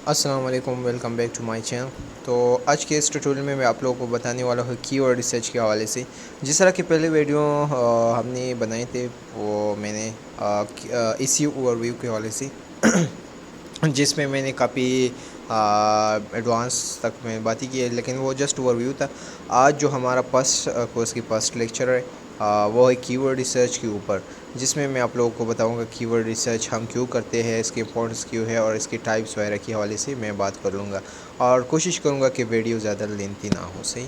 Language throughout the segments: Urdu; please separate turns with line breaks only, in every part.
السلام علیکم، welcome back to my channel. تو آج کے اس ٹیوٹوریل میں آپ لوگوں کو بتانے والا ہوں کی ورڈ ریسرچ کے حوالے سے۔ جس طرح کی پہلے ویڈیو ہم نے بنائے تھے وہ میں نے اسی اوور ویو کے حوالے سے جس میں نے کافی ایڈوانس تک میں باتیں کی ہے، لیکن وہ جسٹ اوور ویو تھا۔ آج جو ہمارا کورس کی فرسٹ لیکچر ہے وہ ہے کی ورڈ ریسرچ کے اوپر، جس میں آپ لوگوں کو بتاؤں گا کی ورڈ ریسرچ ہم کیوں کرتے ہیں، اس کی امپورٹنس کیوں ہے، اور اس کی ٹائپس وغیرہ کے حوالے سے میں بات کر لوں گا، اور کوشش کروں گا کہ ویڈیو زیادہ لینتھی نہ ہو۔ صحیح،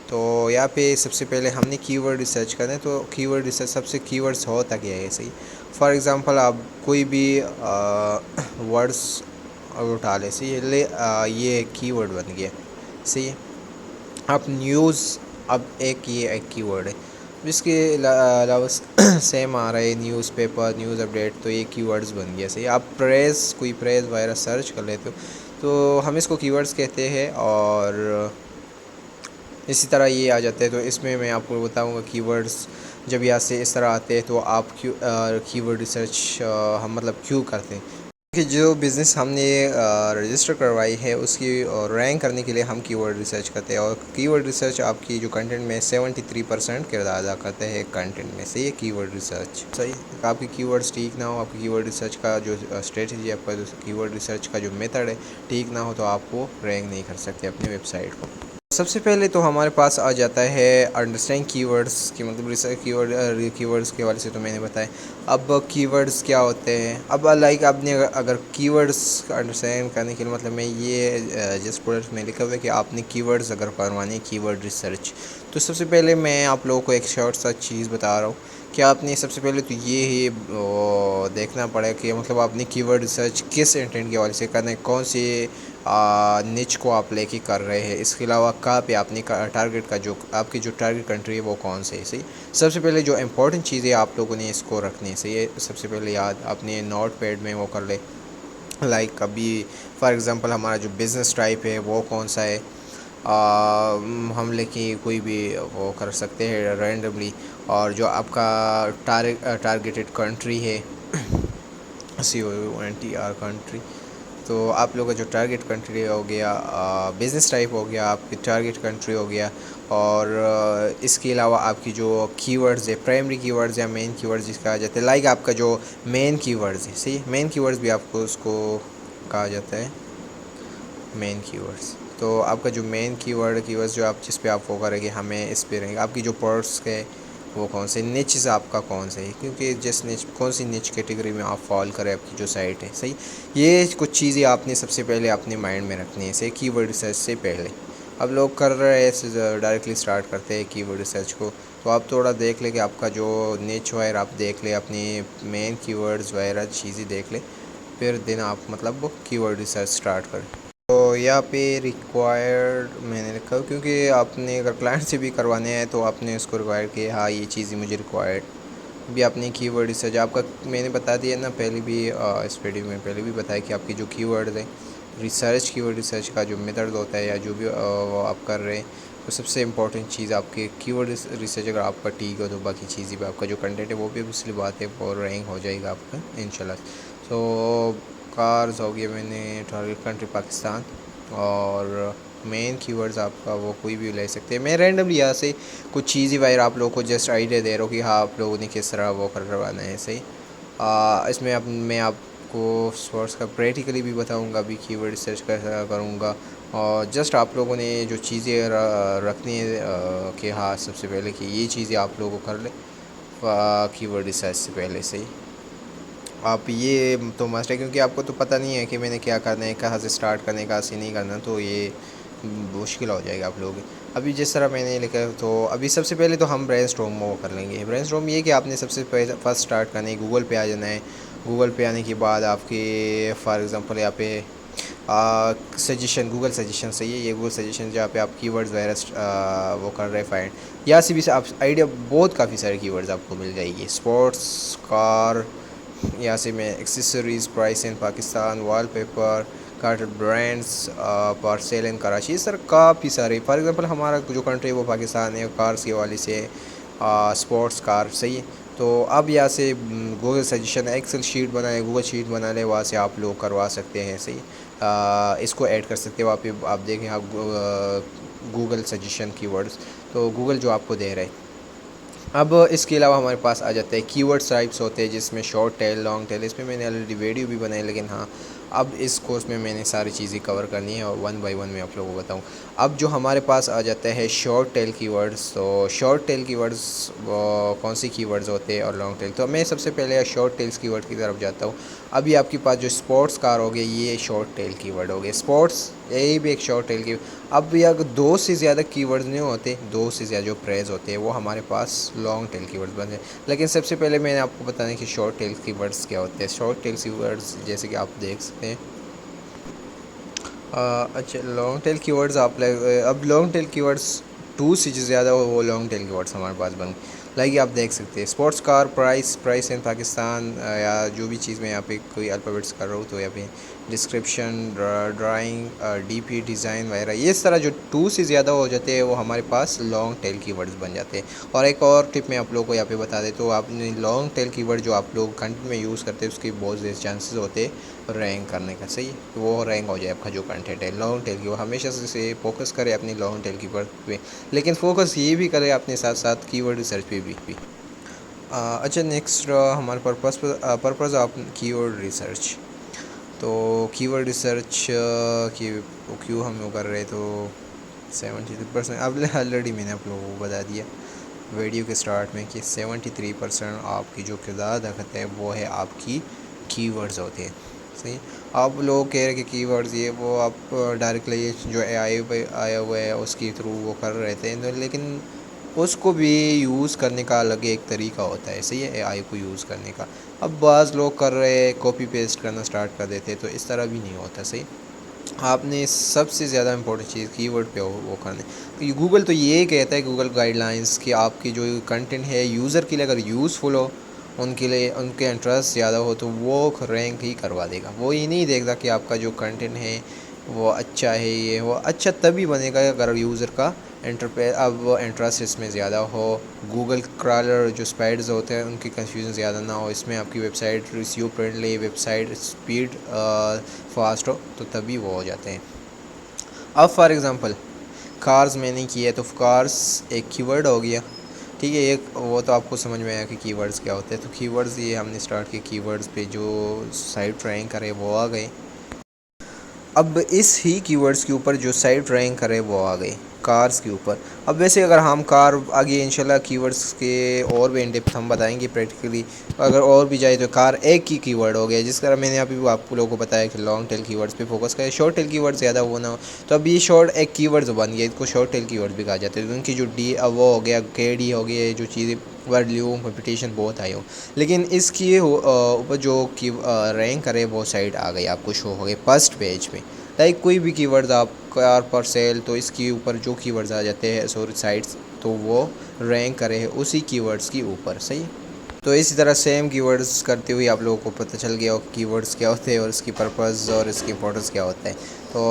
تو یہاں پہ سب سے پہلے ہم نے کی ورڈ ریسرچ کرنا ہے، تو کی ورڈ ریسرچ سب سے کی ورڈس ہوتا کیا ہے۔ صحیح، فار ایگزامپل آپ کوئی بھی ورڈس اٹھا لیں، صحیح، یہ کی ورڈ بن گیا۔ صحیح، اب نیوز، اب یہ ایک کی ورڈ ہے جس کے علاوہ سیم آ رہا ہے نیوز پیپر، نیوز اپڈیٹ، تو یہ کی ورڈز بن گیا۔ صحیح، آپ کوئی پریز وغیرہ سرچ کر لیتے ہو تو ہم اس کو کی ورڈز کہتے ہیں، اور اسی طرح یہ آ جاتے ہیں۔ تو اس میں آپ کو بتاؤں گا کی ورڈز جب یہاں سے اس طرح آتے ہیں تو آپ کی ورڈ ریسرچ ہم مطلب کیوں کرتے ہیں، کہ جو بزنس ہم نے رجسٹر کروائی ہے اس کی رینک کرنے کے لیے ہم کی ورڈ ریسرچ کرتے ہیں، اور کی ورڈ ریسرچ آپ کی جو کنٹینٹ میں 73% کردار ادا کرتے ہیں کنٹینٹ میں سے، یہ کی ورڈ ریسرچ۔ صحیح، آپ کی کی ورڈز ٹھیک نہ ہو، آپ کی کی ورڈ ریسرچ کا جو اسٹریٹجی، آپ کا جو کی ورڈ ریسرچ کا جو میتھڈ ہے ٹھیک نہ ہو تو آپ کو رینک نہیں کر سکتے اپنی ویب سائٹ کو۔ سب سے پہلے تو ہمارے پاس آ جاتا ہے انڈرسٹینڈ کی ورڈز کی مطلب ریسرچ کی ورڈز کے حوالے سے تو میں نے بتایا۔ اب کی ورڈز کیا ہوتے ہیں، اب لائک آپ نے اگر کی ورڈز انڈرسٹینڈ کرنے کے لیے مطلب میں یہ جس پروڈکٹ میں لکھا ہوا ہے کہ آپ نے کی ورڈز اگر کروانی ہے کی ورڈ ریسرچ، تو سب سے پہلے میں آپ لوگوں کو ایک شارٹ سا چیز بتا رہا ہوں کہ آپ نے سب سے پہلے تو یہ ہی دیکھنا پڑے کہ مطلب آپ نے کی ورڈ ریسرچ کس انٹینٹ کے حوالے سے کرنا ہے، کون سی نچ کو آپ لے کے کر رہے ہیں، اس کے علاوہ کہاں پہ آپ نے ٹارگیٹ کا جو آپ کی جو ٹارگیٹ کنٹری ہے وہ کون سے ہے۔ صحیح، سب سے پہلے جو امپورٹنٹ چیز ہے آپ لوگوں نے اس کو رکھنی ہے۔ صحیح، سب سے پہلے یاد اپنے نوٹ پیڈ میں وہ کر لے، لائک ابھی فار ایگزامپل ہمارا جو بزنس ٹائپ ہے وہ کون سا ہے، ہم لے کوئی بھی وہ کر سکتے ہیں رینڈملی، اور جو آپ کا ٹارگیٹڈ کنٹری ہے COUNTR کنٹری، تو آپ لوگوں کا جو ٹارگیٹ کنٹری ہو گیا، بزنس ٹائپ ہو گیا، آپ کی ٹارگیٹ کنٹری ہو گیا، اور اس کے علاوہ آپ کی جو کی ورڈز ہے پرائمری کی ورڈز یا مین کی ورڈز جس کا کہا جاتا ہے، لائک آپ کا جو مین کی ورڈز ہے۔ صحیح، مین کی ورڈز بھی آپ کو اس کو کہا جاتا ہے مین کی ورڈز۔ تو آپ کا جو مین کی ورڈز جو آپ جس پہ آپ فوکس کریں گے ہمیں اس پہ رہیں گے، آپ کی جو پروڈکٹس ہے وہ کون سے، نچز آپ کا کون سے ہے، کیونکہ کون سی نچ کیٹیگری میں آپ فال کریں آپ کی جو سائٹ ہے۔ صحیح، یہ کچھ چیزیں آپ نے سب سے پہلے اپنے مائنڈ میں رکھنی ہے، صحیح، کی ورڈ ریسرچ سے پہلے۔ اب لوگ کر رہے ہیں ڈائریکٹلی سٹارٹ کرتے ہیں کی ورڈ ریسرچ کو، تو آپ تھوڑا دیکھ لیں کہ آپ کا جو نچ وغیرہ آپ دیکھ لیں، اپنی مین کی ورڈز وغیرہ چیزیں دیکھ لیں، پھر دن آپ مطلب کی ورڈ ریسرچ سٹارٹ کریں۔ تو یہاں پہ ریکوائرڈ میں نے لکھا کیونکہ آپ نے اگر کلائنٹ سے بھی کروانے ہیں تو آپ نے اس کو ریکوائر کہ ہاں یہ چیزیں مجھے ریکوائرڈ بھی، آپ نے کی ورڈ ریسرچ آپ کا میں نے بتا دیا نا پہلے بھی، اس ویڈیو میں پہلے بھی بتایا کہ آپ کی جو کی ورڈ ہے ریسرچ، کی ورڈ ریسرچ کا جو میتھڈ ہوتا ہے یا جو بھی آپ کر رہے ہیں، تو سب سے امپورٹنٹ چیز آپ کے کی ورڈ ریسرچ اگر آپ کا ٹھیک ہو تو باقی چیزیں بھی آپ کا جو کنٹینٹ ہے وہ بھی اس لیے بات ہے وہ رینک ہو جائے گا آپ کا انشاءاللہ۔ تو کارز ہو گیا، میں نے ٹارگیٹ کنٹری پاکستان، اور مین کی ورڈز آپ کا وہ کوئی بھی لے سکتے ہیں۔ میں رینڈملی یہاں سے کچھ چیزیں وغیرہ آپ لوگوں کو جسٹ آئیڈیا دے رہا ہوں کہ ہاں آپ لوگوں نے کس طرح وہ کروانا ہے۔ صحیح، اس میں میں آپ کو سورس کا پریکٹیکلی بھی بتاؤں گا، بھی کی ورڈ ریسرچ کیسا کروں گا، اور جسٹ آپ لوگوں نے جو چیزیں رکھنی ہے کہ ہاں سب سے پہلے کہ یہ چیزیں آپ لوگوں کو کر لیں کی ورڈ ریسرچ سے پہلے۔ صحیح، آپ یہ تو مسٹ ہے کیونکہ آپ کو تو پتہ نہیں ہے کہ میں نے کیا کرنا ہے، کہاں سے سٹارٹ کرنے کہاں سے نہیں کرنا، تو یہ مشکل ہو جائے گا آپ لوگ۔ ابھی جس طرح میں نے لکھا تو ابھی سب سے پہلے تو ہم برین اسٹارم وہ کر لیں گے۔ برین اسٹارم یہ کہ آپ نے سب سے پہلے فرسٹ سٹارٹ کرنا ہے، گوگل پہ آ جانا ہے۔ گوگل پہ آنے کے بعد آپ کے فار ایگزامپل یہاں پہ سجیشن، گوگل سجیشن صحیح ہے، یہ گوگل سجیشن جہاں پہ آپ کی ورڈز وغیرہ وہ کر رہے فائنڈ، یا سے بھی آپ آئیڈیا بہت کافی سارے کی ورڈز آپ کو مل جائے گی، اسپورٹس، کار، یہاں سے میں accessories, price in Pakistan, wallpaper, carter brands, parcel in Karachi, اس طرح کافی سارے۔ فار ایگزامپل ہمارا جو کنٹری ہے وہ پاکستان ہے، کارس کے حوالے سے اسپورٹس کار صحیح ہے۔ تو اب یہاں سے گوگل سجیشن ایکسل شیٹ بنائے، گوگل شیٹ بنا لے، وہاں سے آپ لوگ کروا سکتے ہیں۔ صحیح، اس کو ایڈ کر سکتے ہو آپ دیکھیں آپ گوگل سجیشن کی ورڈز، تو گوگل جو آپ کو دے رہے ہے۔ اب اس کے علاوہ ہمارے پاس آ جاتے ہیں کی ورڈ ٹائپس ہوتے ہیں، جس میں شارٹ ٹیل، لانگ ٹیل، اس میں میں نے آلریڈی ویڈیو بھی بنائی، لیکن ہاں اب اس کورس میں نے ساری چیزیں کور کرنی ہے اور ون بائی ون میں آپ لوگوں کو بتاؤں۔ اب جو ہمارے پاس آ جاتا ہے شارٹ ٹیل کی ورڈز، تو شارٹ ٹیل کی ورڈز کون سی کی ورڈز ہوتے ہیں اور لانگ ٹیل، تو میں سب سے پہلے شارٹ ٹیلس کی ورڈ کی طرف جاتا ہوں۔ ابھی آپ کے پاس جو اسپورٹس کار ہو گئے، یہ شارٹ ٹیل کی ورڈ ہو گئے، اسپورٹس یہی بھی ایک شارٹ ٹیل کی۔ اب یہ اگر دو سے زیادہ کی ورڈز نہیں ہوتے، دو سے زیادہ جو پریز ہوتے ہیں وہ ہمارے پاس لانگ ٹیل کی ورڈز بن جائیں۔ لیکن سب سے پہلے میں نے آپ کو بتانا کہ شارٹ ٹیل کی ورڈز کیا ہوتے ہیں۔ شارٹ ٹیل کی ورڈز جیسے کہ آپ دیکھ سکتے ہیں، اچھا لانگ ٹیل کی ورڈز اب لانگ ٹیل کی ورڈز ٹو سے جو زیادہ ہو وہ لانگ ٹیل کی ورڈز ہمارے پاس بن گئے۔ لائک آپ دیکھ سکتے ہیں sports car, price in Pakistan, یا جو بھی چیز میں یہاں پہ کوئی الفابیٹس کر رہا ہوں تو یہاں پہ description, drawing, D P design وغیرہ، یہ اس طرح جو ٹو سے زیادہ ہو جاتے ہیں وہ ہمارے پاس لانگ ٹیل کی ورڈز بن جاتے ہیں۔ اور ایک اور ٹپ میں آپ لوگوں کو یہاں پہ بتا دیں تو آپ نے لانگ ٹیل کی ورڈ جو آپ لوگ کنٹینٹ میں یوز کرتے ہیں اس کی بہت زیادہ چانسز ہوتے ہیں رینک کرنے کا، صحیح ہے، وہ رینک ہو جائے آپ کا جو کنٹینٹ ہے لانگ ٹیل کی، وہ ہمیشہ سے فوکس کرے اپنی لانگ ٹیل کی ورڈ پہ، لیکن فوکس یہ بھی کرے اپنے ساتھ ساتھ کی ورڈ ریسرچ پہ بھی۔ اچھا نیکسٹ ہمارے پرپز آف کی ورڈ ریسرچ، تو کی ورڈ ریسرچ کی کیوں ہم لوگ کر رہے، تو 73% اب آلریڈی میں نے آپ لوگوں کو بتا دیا ویڈیو کے سٹارٹ میں کہ 73% آپ کی جو کردار ادا کرتا ہے وہ ہے آپ کی کی ورڈز ہوتے ہیں، صحیح۔ آپ لوگ کہہ رہے کہ کی ورڈز یہ وہ آپ ڈائریکٹلی جو اے آئی پہ آیا ہوا ہے اس کے تھرو وہ کر رہے تھے، لیکن اس کو بھی یوز کرنے کا الگ ایک طریقہ ہوتا ہے، صحیح ہے، اے آئی کو یوز کرنے کا۔ اب بعض لوگ کر رہے کاپی پیسٹ کرنا سٹارٹ کر دیتے، تو اس طرح بھی نہیں ہوتا، صحیح۔ آپ نے سب سے زیادہ امپورٹنٹ چیز کی ورڈ پہ وہ کرنا۔ گوگل تو یہ کہتا ہے، گوگل گائیڈ لائنس، کہ آپ کی جو کنٹینٹ ہے یوزر کے لیے اگر یوزفل ہو، ان کے لیے ان کے انٹرسٹ زیادہ ہو تو وہ رینک ہی کروا دے گا۔ وہ یہ نہیں دیکھتا کہ آپ کا جو کنٹینٹ ہے وہ اچھا ہے، یہ وہ اچھا تبھی بنے گا اگر یوزر کا اب انٹرسٹ اس میں زیادہ ہو، گوگل کرالر جو اسپائڈرز ہوتے ہیں ان کی کنفیوژن زیادہ نہ ہو، اس میں آپ کی ویب سائٹ ریسیو friendly, website speed fast ہو، تو تبھی وہ ہو جاتے ہیں۔ اب فار ایگزامپل کارز میں نے کی ہے، تو کارز ایک کی ورڈ ہو گیا، ٹھیک ہے، ایک وہ تو آپ کو سمجھ میں آیا کہ کی ورڈز کیا ہوتے ہیں۔ تو کی ورڈز یہ ہم نے اسٹارٹ کیا، کی ورڈز پہ جو سائٹ رینک کرے وہ آ گئے۔ اب اس ہی کی ورڈز کے اوپر جو سائٹ رینک کرے وہ آ گئے کارز کے اوپر۔ اب ویسے اگر ہم کار آگے انشاءاللہ کی ورڈز کے اور بھی ان ڈیپتھ ہم بتائیں گے پریکٹیکلی، اگر اور بھی جائے تو کار ایک کی ورڈ ہو گیا، جس طرح میں نے ابھی آپ لوگوں کو بتایا کہ لانگ ٹیل کی ورڈز پہ فوکس کرے، شارٹ ٹیل کی ورڈ زیادہ وہ نہ ہو، تو اب یہ شارٹ ایک کی ورڈز بن گیا، اس کو شارٹ ٹیل کی ورڈ بھی کہا جاتا ہے۔ ان کی جو وہ ہو گیا کے ڈی ہو گیا، جو چیزیں ورڈ لیو کمپٹیشن بہت آئی ہو، لیکن اس کی اوپر جو کی رینک کرے وہ سائٹ آ گئی، آپ کو شو ہو گئی فرسٹ پیج پہ۔ لائک کوئی بھی کی ورڈز آپ کار پر سیل، تو اس کے اوپر جو کی ورڈز آ جاتے ہیں سائٹس، تو وہ رینک کرے اسی کی ورڈز کے اوپر، صحیح۔ تو اسی طرح سیم کی ورڈز کرتے ہوئے آپ لوگوں کو پتہ چل گیا کی ورڈز کیا ہوتے ہیں اور اس کی پرپز اور اس کی امپورٹنس کیا ہوتا ہے۔ تو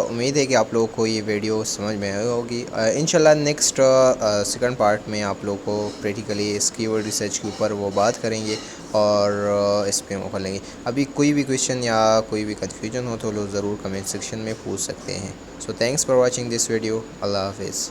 امید ہے کہ آپ لوگوں کو یہ ویڈیو سمجھ میں آئی ہوگی۔ انشاءاللہ نیکسٹ سیکنڈ پارٹ میں آپ لوگوں کو پریکٹیکلی اس کی ورڈ ریسرچ کے اوپر وہ بات کریں گے اور اس پہ موقع لیں گے۔ ابھی کوئی بھی کویشچن یا کوئی بھی کنفیوژن ہو تو لوگ ضرور کمنٹ سیکشن میں پوچھ سکتے ہیں۔ So thanks for watching this video, اللہ حافظ۔